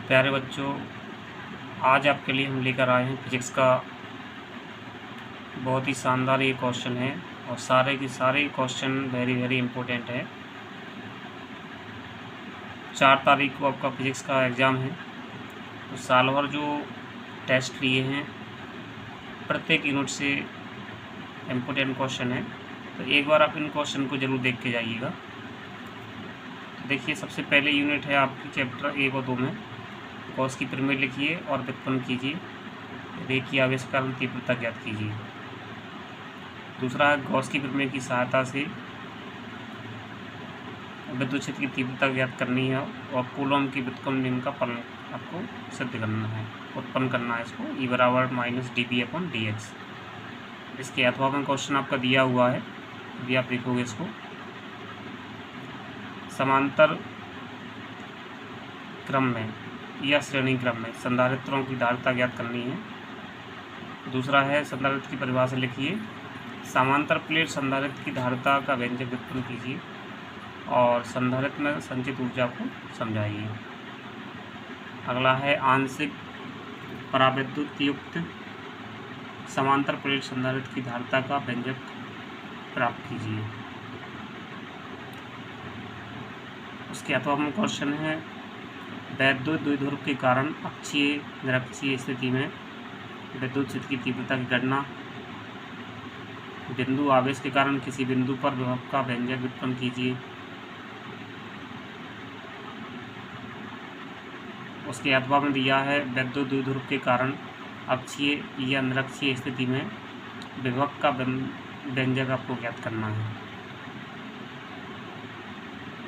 प्यारे बच्चों, आज आपके लिए हम लेकर आए हैं फिजिक्स का बहुत ही शानदार ये क्वेश्चन है और सारे के सारे क्वेश्चन वेरी इम्पोर्टेंट है। 4 तारीख को आपका फिजिक्स का एग्ज़ाम है। तो साल भर जो टेस्ट लिए हैं प्रत्येक यूनिट से इम्पोर्टेंट क्वेश्चन है, तो एक बार आप इन क्वेश्चन को ज़रूर देख के जाइएगा। तो देखिए, सबसे पहले यूनिट है आपकी चैप्टर 1 और 2 में गॉस की पिरामिड लिखिए और व्युत्पन्न कीजिए। रेखीय आवेश का कारण तीव्रता ज्ञात कीजिए। दूसरा है गॉस की पिरामिड की सहायता से विद्युत क्षेत्र की तीव्रता ज्ञात करनी है और कूलॉम की व्युत्क्रम नियम का पालन आपको सिद्ध करना है, उत्पन्न करना है इसको E = -dB/dx। इसके अथवा में क्वेश्चन आपका दिया हुआ है, अभी आप देखोगे इसको। समांतर क्रम में या श्रेणी क्रम में संधारित्रों की धारिता ज्ञात करनी है। दूसरा है संधारित्र की परिभाषा लिखिए। समांतर प्लेट संधारित्र की धारिता का व्यंजक व्युत्पन्न कीजिए और संधारित्र में संचित ऊर्जा को समझाइए। अगला है आंशिक पराविद्युत युक्त समांतर प्लेट संधारित्र की धारिता का व्यंजक प्राप्त कीजिए। उसके अथवा में क्वेश्चन है वैद्युत द्विध्रुव के कारण अक्षीय निरक्षीय स्थिति में विद्युत क्षेत्र की तीव्रता की गणना। बिंदु आवेश के कारण किसी बिंदु पर विभव का व्यंजक व्युत्पन्न कीजिए। उसके अथवा में दिया है वैद्युत द्विध्रुव के कारण अक्षीय या निरक्षीय स्थिति में विभव का व्यंजक आपको ज्ञात करना है।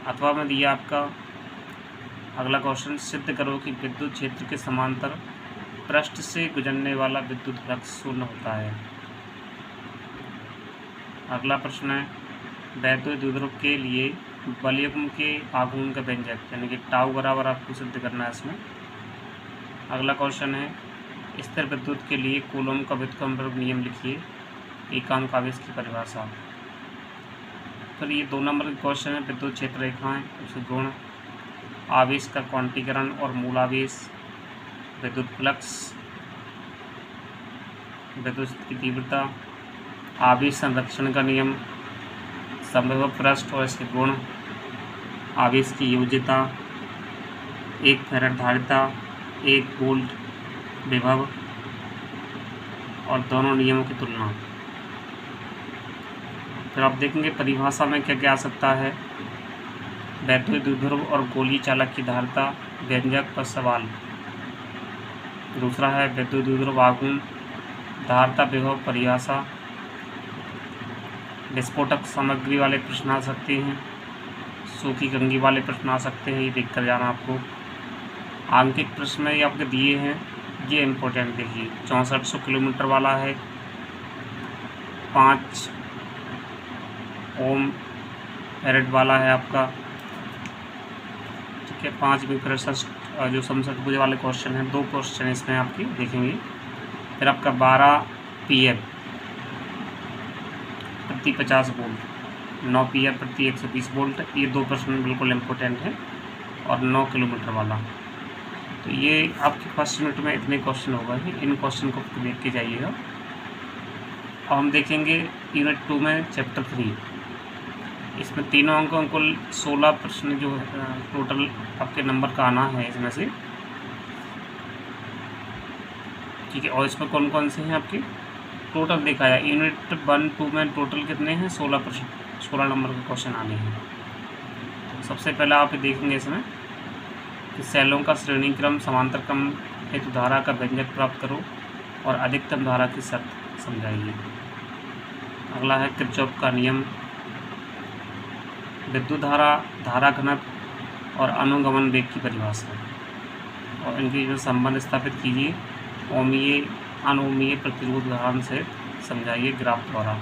अथवा में दिया आपका अगला क्वेश्चन, सिद्ध करो कि विद्युत क्षेत्र के समांतर पृष्ठ से गुजरने वाला विद्युत फ्लक्स शून्य होता है। अगला प्रश्न है वैद्युत द्विध्रुव के लिए बलयुग्म के आघूर्ण का व्यंजक यानी कि टाउ बराबर आपको सिद्ध करना है इसमें। अगला क्वेश्चन है स्थिर विद्युत के लिए कूलॉम का व्युत्क्रम नियम लिखिए, एकांक आवेश की परिभाषा। फिर ये 2 नंबर के क्वेश्चन है विद्युत क्षेत्र रेखाएं, उसके गुण, आवेश का क्वांटीकरण और मूलावेश, विद्युत फ्लक्स, विद्युत की तीव्रता, आवेश संरक्षण का नियम, समविभव पृष्ठ और इसके गुण, आवेश की योज्यता, 1 फैराड धारिता, 1 वोल्ट विभव और दोनों नियमों की तुलना। फिर आप देखेंगे परिभाषा में क्या क्या आ सकता है। वैद्युत द्विध्रुव और गोलीय चालक की धारिता व्यंजक पर सवाल। दूसरा है वैद्युत द्विध्रुव आघूर्ण, धारिता विभव परिभाषा। विस्फोटक सामग्री वाले प्रश्न आ सकते हैं, सूखी कंघी वाले प्रश्न आ सकते हैं, ये देख कर जाना आपको। आंकिक प्रश्न में ये आपके दिए हैं, ये इम्पोर्टेंट देखिए। 6400 किलोमीटर वाला है, 5 ओम फैराड वाला है आपका, ठीक है। 5 विकृत जो समषटभुज वाले क्वेश्चन हैं, 2 क्वेश्चन इसमें आपकी देखेंगे। फिर आपका 12 पीएफ प्रति 50 वोल्ट, 9 पीएफ प्रति 120 वोल्ट, ये 2 प्रश्न बिल्कुल इम्पोर्टेंट है। और 9 किलोमीटर वाला, तो ये आपके फर्स्ट यूनिट में इतने क्वेश्चन होगा ही, इन क्वेश्चन को देख के जाइएगा। अब हम देखेंगे यूनिट 2 में चैप्टर 3। इसमें तीनों अंकों कुल 16 प्रश्न जो टोटल आपके नंबर का आना है इसमें से, ठीक है। और इसमें कौन कौन से हैं आपके टोटल देखा जाए यूनिट 1, 2 में टोटल कितने हैं 16 प्रश्न, 16 नंबर के क्वेश्चन आने हैं। तो सबसे पहले आप देखेंगे इसमें कि सेलों का श्रेणी क्रम समांतर क्रम हेतु धारा का व्यंजक प्राप्त करो और अधिकतम धारा की शर्त समझाइए। अगला है किरचॉफ का नियम, विद्युत धारा, धारा घनत्व और अनुगमन वेग की परिभाषा और इनके जो संबंध स्थापित कीजिए। ओमीय अनोमीय प्रतिरोध उदाहरण से समझाइए ग्राफ द्वारा।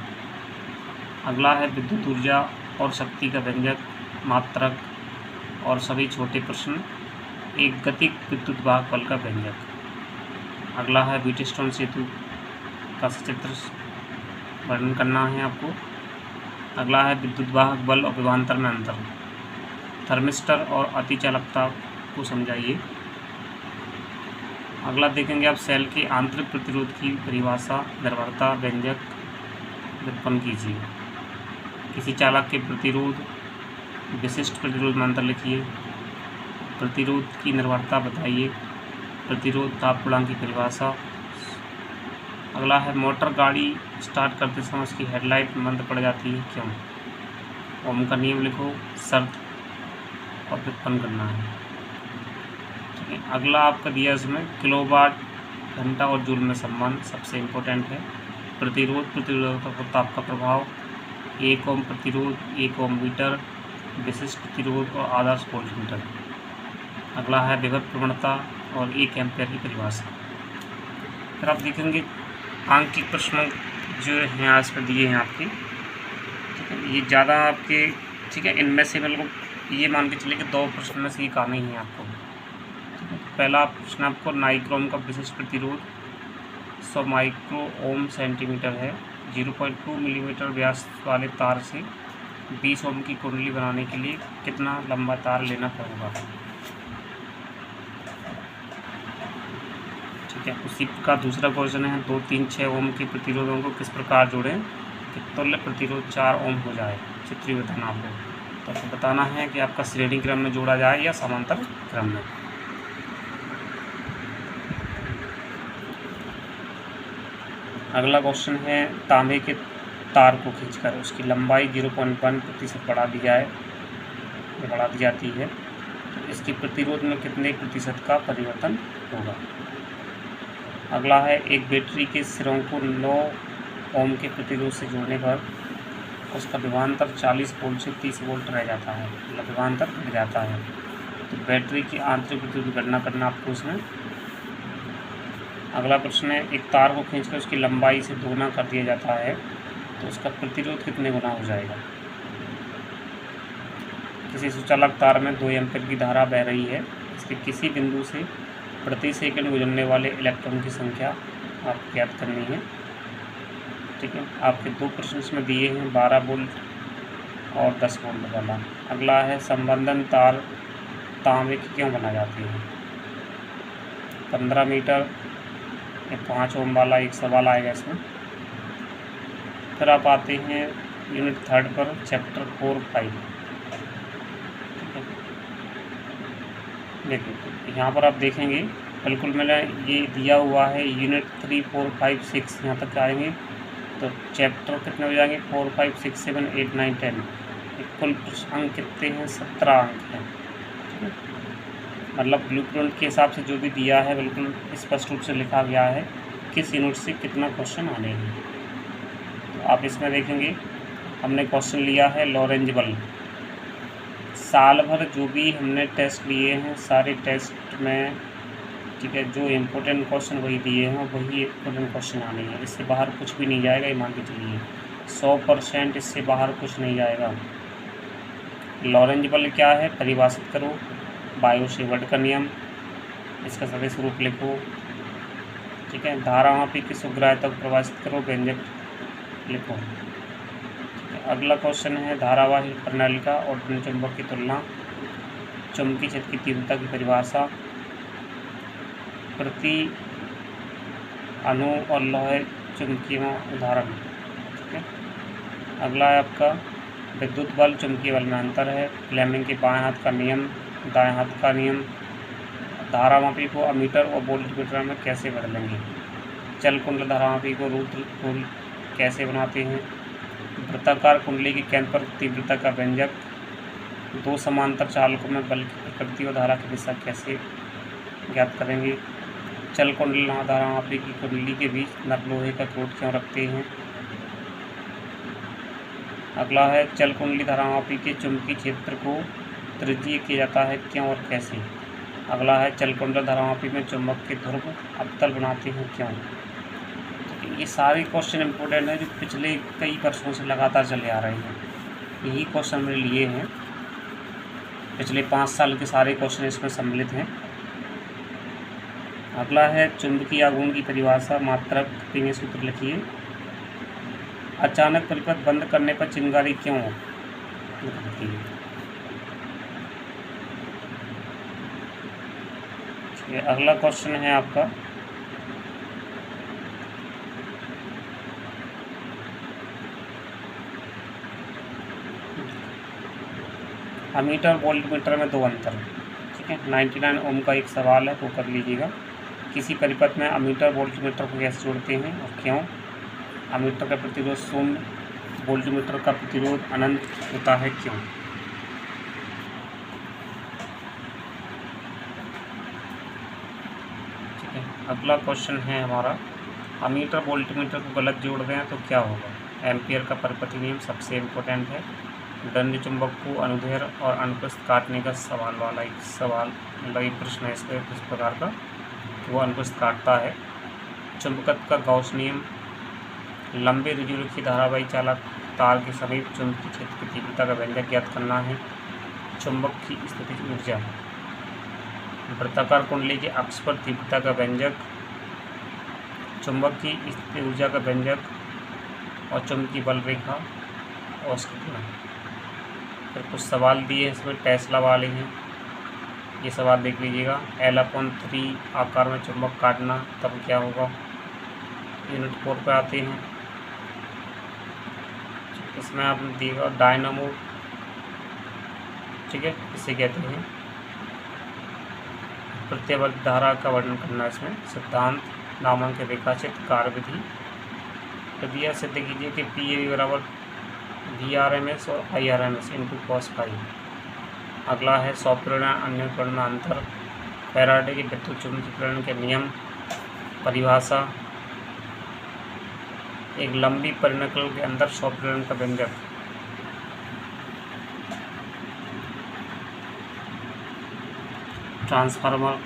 अगला है विद्युत ऊर्जा और शक्ति का व्यंजक, मात्रक और सभी छोटे प्रश्न, एक गतिक विद्युत वाहक बल का व्यंजक। अगला है व्हीटस्टोन सेतु का सचित्र वर्णन करना है आपको। अगला है विद्युत वाहक बल और विभवांतर में अंतर, थर्मिस्टर और अतिचालकता को समझाइए। अगला देखेंगे आप सेल के आंतरिक प्रतिरोध की परिभाषा, निर्भरता व्यंजक व्युत्पन्न कीजिए। किसी चालक के प्रतिरोध, विशिष्ट प्रतिरोध में अंतर लिखिए। प्रतिरोध की निर्भरता बताइए। प्रतिरोध ताप गुणांक की परिभाषा। अगला है मोटर गाड़ी स्टार्ट करते समय उसकी हेडलाइट बंद पड़ जाती है, क्यों? ओम का नियम लिखो, शर्त और व्युत्पन्न करना है। ठीक है, अगला आपका दिया इसमें किलोवाट घंटा और जूल में संबंध सबसे इम्पोर्टेंट है। प्रतिरोध, प्रतिरोधक और ताप का प्रभाव, 1 ओम प्रतिरोध, 1 ओम मीटर, विशिष्ट प्रतिरोध और आदर्श वोल्टमीटर। अगला है विभव प्रवणता और 1 एम्पियर की परिभाषा। फिर आप देखेंगे आंकिक प्रश्न जो हैं आज पर दिए हैं आपके, ठीक है, ये ज़्यादा आपके, ठीक है, इनमें से बिल्कुल ये मान के चलिए कि 2 प्रश्न में से ये आना ही है आपको। ठीक है, पहला प्रश्न आपको नाइक्रोम का विशिष्ट प्रतिरोध 100 माइक्रो ओम सेंटीमीटर है। 0.2 मिलीमीटर व्यास वाले तार से 20 ओम की कुंडली बनाने के लिए कितना लंबा तार लेना पड़ेगा? ठीक है, उसी का दूसरा क्वेश्चन है 2, 3, 6 ओम के प्रतिरोधों को किस प्रकार जोड़ें कि तुल्य प्रतिरोध 4 ओम हो जाए? चित्रीय बताना आपको। तो आपको बताना है कि आपका श्रेणी क्रम में जोड़ा जाए या समांतर क्रम में। अगला क्वेश्चन है तांबे के तार को खींचकर उसकी लंबाई 0.1% बढ़ा दी जाती है, तो इसकी प्रतिरोध में कितने प्रतिशत का परिवर्तन होगा? अगला है एक बैटरी के सिरों को 9 ओम के प्रतिरोध से जोड़ने पर उसका विभवांतर 40 वोल्ट से 30 वोल्ट रह जाता है, मतलब विभवांतर बढ़ जाता है। तो बैटरी की आंतरिक प्रतिरोध की गणना करना आपको इसमें। अगला प्रश्न है एक तार को खींचकर उसकी लंबाई से दोगुना कर दिया जाता है, तो उसका प्रतिरोध कितने गुना हो जाएगा? किसी सुचालक तार में 2 एम्पीयर की धारा बह रही है, इसके किसी बिंदु से प्रति सेकंड गुजरने वाले इलेक्ट्रॉन की संख्या आपको ज्ञात करनी है। ठीक है, आपके 2 प्रश्न इसमें दिए हैं, 12 वोल्ट और 10 वोल्ट वाला। अगला है संबंधन तार तांबे की क्यों बना जाती है? 15 मीटर या 5 ओम वाला एक सवाल आएगा इसमें। फिर आप आते हैं यूनिट 3 पर, चैप्टर 4, 5। ठीक है, देखिए यहाँ पर आप देखेंगे बिल्कुल मैंने ये दिया हुआ है यूनिट 3, 4, 5, 6 यहाँ तक आएंगे, तो चैप्टर कितने हो जाएंगे? 4, 5, 6, 7, 8, 9, 10। कुल अंक कितने हैं? 17 अंक हैं। मतलब ब्लूप्रिंट के हिसाब से जो भी दिया है बिल्कुल स्पष्ट रूप से लिखा गया है किस यूनिट से कितना क्वेश्चन आने हैं। तो आप इसमें देखेंगे हमने क्वेश्चन लिया है लॉरेंज बल्ब। साल भर जो भी हमने टेस्ट लिए हैं सारे टेस्ट में, ठीक है, जो इम्पोर्टेंट क्वेश्चन वही दिए हैं, वही इम्पोर्टेंट क्वेश्चन आने हैं। इससे बाहर कुछ भी नहीं जाएगा, ये मान के चलिए 100% इससे बाहर कुछ नहीं जाएगा। लॉरेंज बल्ब क्या है? परिभाषित करो, बायो सेवर्ट का नियम, इसका सदस्य रूप लिखो। ठीक है, धारामापी की सुग्राह्यता को परिभाषित करो, व्यंजक लिखो। अगला क्वेश्चन है धारावाही प्रणाली का और चुंबक की तुलना, चुंबकीय क्षेत्र की तीव्रता की परिभाषा, प्रति अणु और लोहे चुंबकीय उदाहरण। ठीक है, अगला है आपका विद्युत बल चुंबकीय बल में अंतर है, फ्लेमिंग के बाएं हाथ का नियम, दाएं हाथ का नियम, धारामापी को अमीटर और वोल्टमीटर में कैसे बदलेंगे, चल कुंडल धारामापी को रूल कैसे बनाते हैं, वृत्ताकार कुंडली के केंद्र पर तीव्रता का व्यंजक, 2 समांतर चालकों में बल की प्रकृति और धारा की दिशा कैसे ज्ञात करेंगे, चल कुंडली धारामापी की कुंडली के बीच नर लोहे का कोट क्यों रखते हैं। अगला है चल कुंडली धारामापी के चुंबकीय क्षेत्र को त्रिज्यीय किया जाता है, क्यों और कैसे। अगला है चल कुंडल धारामापी में चुंबक के ध्रुव अवतल बनाते हैं, क्यों। तो ये सारे क्वेश्चन इंपॉर्टेंट हैं जो पिछले कई वर्षों से लगातार चले आ रहे हैं। यही क्वेश्चन मैंने लिए हैं, पिछले 5 साल के सारे क्वेश्चन इसमें सम्मिलित हैं। अगला है चुंबकीय आघूर्ण की परिभाषा, मात्रक तीन सूत्र लिखिए। अचानक परिपथ बंद करने पर चिंगारी क्यों होती है। ये अगला क्वेश्चन है आपका, अमीटर वोल्टमीटर में दो अंतर, ठीक है। 99 ओम का एक सवाल है, तो कर लीजिएगा। किसी परिपथ में अमीटर वोल्टमीटर को कैसे जोड़ते हैं और क्यों? अमीटर का प्रतिरोध शून्य, वोल्टमीटर का प्रतिरोध अनंत होता है, क्यों? ठीक है। अगला क्वेश्चन है हमारा, अमीटर वोल्टमीटर को गलत जोड़ दें तो क्या होगा? एम्पियर का परिपथी नियम सबसे इम्पोर्टेंट है। दंड चुंबक को अनुदैर्ध्य और अनुप्रस्थ काटने का सवाल वाला एक सवाल, मतलब एक प्रश्न है इस प्रकार का, वो अनुप्रस्थ काटता है। चुंबकत्व का गॉस नियम, लंबे रुजुरेखी धारावाही चालक तार के समीप चुंबकीय क्षेत्र की तीव्रता का व्यंजक ज्ञात करना है। चुंबक की स्थितिज ऊर्जा, वृत्ताकार कुंडली के अक्ष पर तीव्रता का व्यंजक, चुंबक की स्थितिज ऊर्जा का व्यंजक और चुंबकीय बल रेखा और उसकी तुलना। फिर कुछ सवाल दिए इसमें टेस्ला वाले हैं, ये सवाल देख लीजिएगा। L/3 आकार में चुंबक काटना, तब क्या होगा? यूनिट 4 पे आते हैं। इसमें आपने दिएगा डायनामो, ठीक है, इसे कहते हैं। प्रत्यावर्ती धारा का वर्णन करना, इसमें सिद्धांत, नामांकित रेखाचित्र, कार्यविधि। तो दिया सिद्ध कीजिए कि PAV बराबर VRMS और IRMS इंटू cos फाई। अगला है सौप्रेरण अन्य प्रेरण में अंतर, फैराडे के विद्युत चुंबकीय प्रेरण के नियम, परिभाषा, एक लंबी परिणकल के अंदर सौप्रेरण का व्यंजक। ट्रांसफार्मर,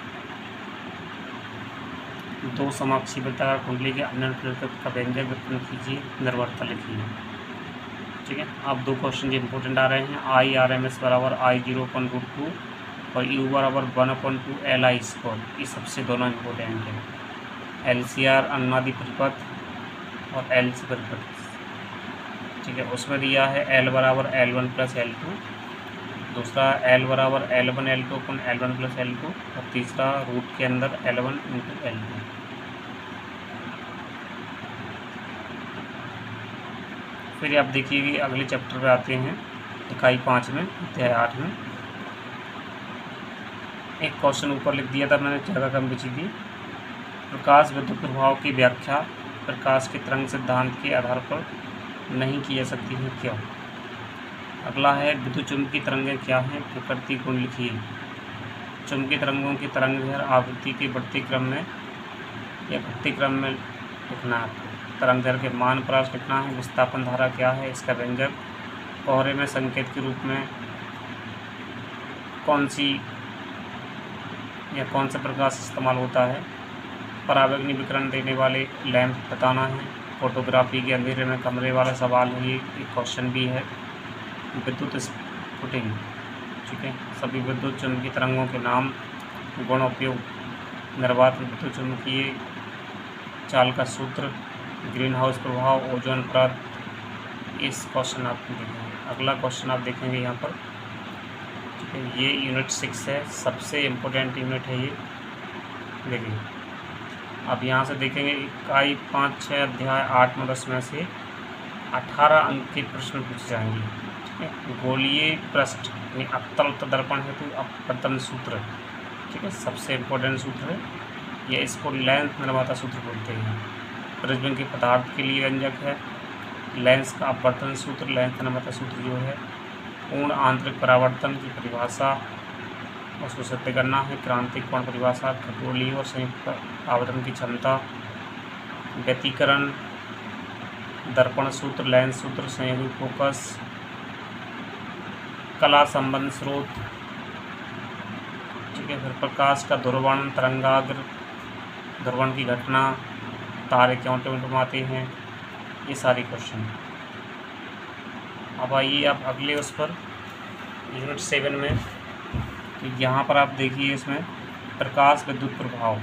दो समाक्षी वृत्ताकार कुंडली के अन्य प्रेरकत्व का व्यंजक व्युत्पन्न कीजिए, निर्भरता लिखिए, ठीक है। अब दो क्वेश्चन इंपॉर्टेंट आ रहे हैं। IRMS बराबर I0/√2 और U बराबर 1/2 LI², ये सबसे दोनों इम्पोर्टेंट है। LCR अनुनादी परिपथ और LC परिपथ, ठीक है। उसमें दिया है L बराबर L1 + L2, दूसरा L बराबर L1 L2 / L1 + L2 और तीसरा रूट के अंदर L1 × L2। फिर आप देखिए कि अगले चैप्टर पे आते हैं, इकाई 5 में, अध्याय 8 में। एक क्वेश्चन ऊपर लिख दिया था मैंने, जगह कम बची थी। प्रकाश विद्युत प्रभाव की व्याख्या प्रकाश के तरंग सिद्धांत के आधार पर नहीं की जा सकती है, क्यों? अगला है विद्युत चुंबकीय तरंगें क्या हैं, प्रकृति गुण लिखिए। चुंबकीय तरंगों की तरंगदैर्घ्य आवृत्ति के बढ़ते क्रम में या घटते क्रम में लिखना है। तरंगदैर्घ्य के मान पर आज लिखना है। विस्थापन धारा क्या है, इसका व्यंजक। कोहरे में संकेत के रूप में कौन सा प्रकाश इस्तेमाल होता है। पराबैंगनी विकिरण देने वाले लैंप बताना है। फोटोग्राफी के अंधेरे में कमरे वाला सवाल है, ये एक क्वेश्चन भी है। विद्युत स्फुटिंग, ठीक है। सभी विद्युत चुंबकीय तरंगों के नाम, गुण, उपयोग, निर्वात विद्युत चुंबकीय चाल का सूत्र, ग्रीन हाउस प्रभाव, ओजोन परत, इस क्वेश्चन आप देखेंगे। अगला क्वेश्चन आप देखेंगे यहाँ पर, ठीक है। ये यूनिट 6 है, सबसे इम्पोर्टेंट यूनिट है ये, देखिए। अब यहाँ से देखेंगे इकाई 5, 6, अध्याय 8, 9, 10 में से 18 अंक के प्रश्न पूछे जाएंगे, ठीक है। गोलीय पृष्ठ यानी अवतल दर्पण हेतु अपवर्तन सूत्र, ठीक है, सबसे इम्पोर्टेंट सूत्र है ये। इसको लेंस निर्माता सूत्र बोलते हैं। प्रिज्म के पदार्थ के लिए व्यंजक है। लेंस का अपवर्तन सूत्र, लेंस निर्माता सूत्र जो है। पूर्ण आंतरिक परावर्तन की परिभाषा, उसको सिद्ध करना है। क्रांतिक कोण परिभाषा, खगोलीय और संयुक्त आवर्तन की क्षमता, व्यतिकरण, दर्पण सूत्र, लेंस सूत्र, संयोगी फोकस, कला संबंध स्रोत, ठीक है। फिर प्रकाश का ध्रुवण, तरंगाग्र, ध्रुवण की घटना, तारे क्यों टिमटिमाते हैं, ये सारे क्वेश्चन। अब आइए आप अगले उस पर, यूनिट 7 में। तो यहाँ पर आप देखिए, इसमें प्रकाश विद्युत प्रभाव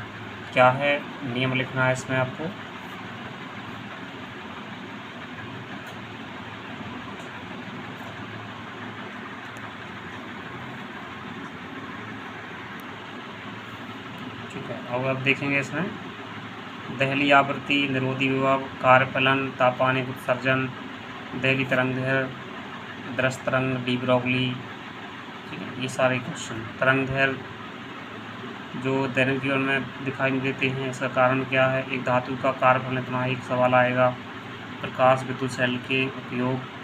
क्या है, नियम लिखना है इसमें आपको। ठीक है। अब देखेंगे इसमें दहली आवृत्ति, निरोधी विभव, कार्यफलन, तापानिक उत्सर्जन, दहली तरंगदैर्घ्य, दृश्य तरंग, डी ब्रॉगली, ठीक है। ये सारे क्वेश्चन तरंगदैर्घ्य जो दैनिक जीवन में दिखाई नहीं देते हैं, इसका कारण क्या है, एक धातु का कार्यफलन इतना, एक सवाल आएगा। प्रकाश विद्युत सेल के उपयोग,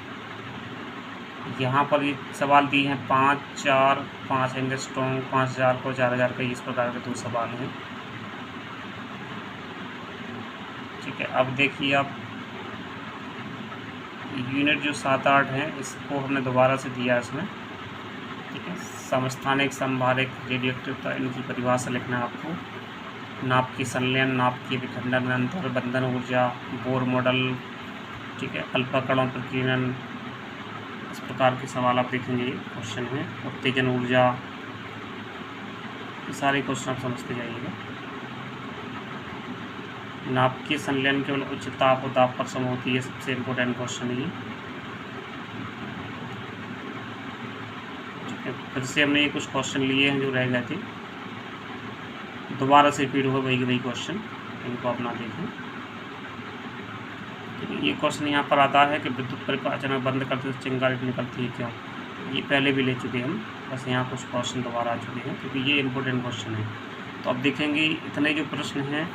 यहाँ पर ये सवाल दिए हैं 5, 4, 5 एंगस्ट्रॉम, 5000 को 4000 का, इस प्रकार के 2 सवाल हैं, ठीक है। अब देखिए आप यूनिट जो 7, 8 हैं इसको हमने दोबारा से दिया इसमें, ठीक है। समस्थानिक, संभारिक, रेडियोएक्टिवता, इनकी परिभाषा लिखना है आपको। नाप की संलयन, नाप की विखंडन, अंतर बंधन ऊर्जा, बोर मॉडल, ठीक है। अल्फा कणों प्रकीर्णन, इस प्रकार के सवाल आप देखेंगे क्वेश्चन में। उत्तेजन ऊर्जा, ये सारे क्वेश्चन आप समझते जाइएगा। नाप की संलयन केवल उच्च ताप और दाब पर संभव होती है, सबसे इम्पोर्टेंट क्वेश्चन है ये, ठीक है। फिर से हमने ये कुछ क्वेश्चन लिए हैं जो रह गए थे, दोबारा से रिपीट हुआ वही क्वेश्चन, इनको अपना देखें। ये क्वेश्चन यहाँ पर आता है कि विद्युत परिपथ अचानक बंद करते तो चिंगारी निकलती है क्यों। ये पहले भी ले चुके हैं हम, बस यहाँ कुछ क्वेश्चन दोबारा आ चुके हैं क्योंकि ये इंपॉर्टेंट क्वेश्चन है। तो अब देखेंगे इतने जो प्रश्न हैं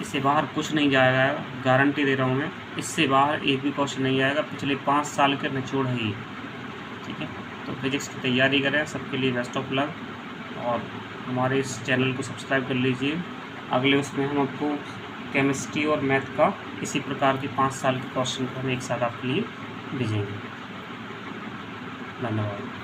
इससे बाहर कुछ नहीं जाएगा, गारंटी दे रहा हूँ मैं, इससे बाहर एक भी क्वेश्चन नहीं आएगा। पिछले 5 साल के निचोड़ है ये, ठीक है। तो फिजिक्स की तैयारी करें, सबके लिए बेस्ट ऑफ लक, और हमारे इस चैनल को सब्सक्राइब कर लीजिए। अगले उसमें हम आपको केमिस्ट्री और मैथ का इसी प्रकार के 5 साल के क्वेश्चन को हम एक साथ आपके लिए भेजेंगे। धन्यवाद।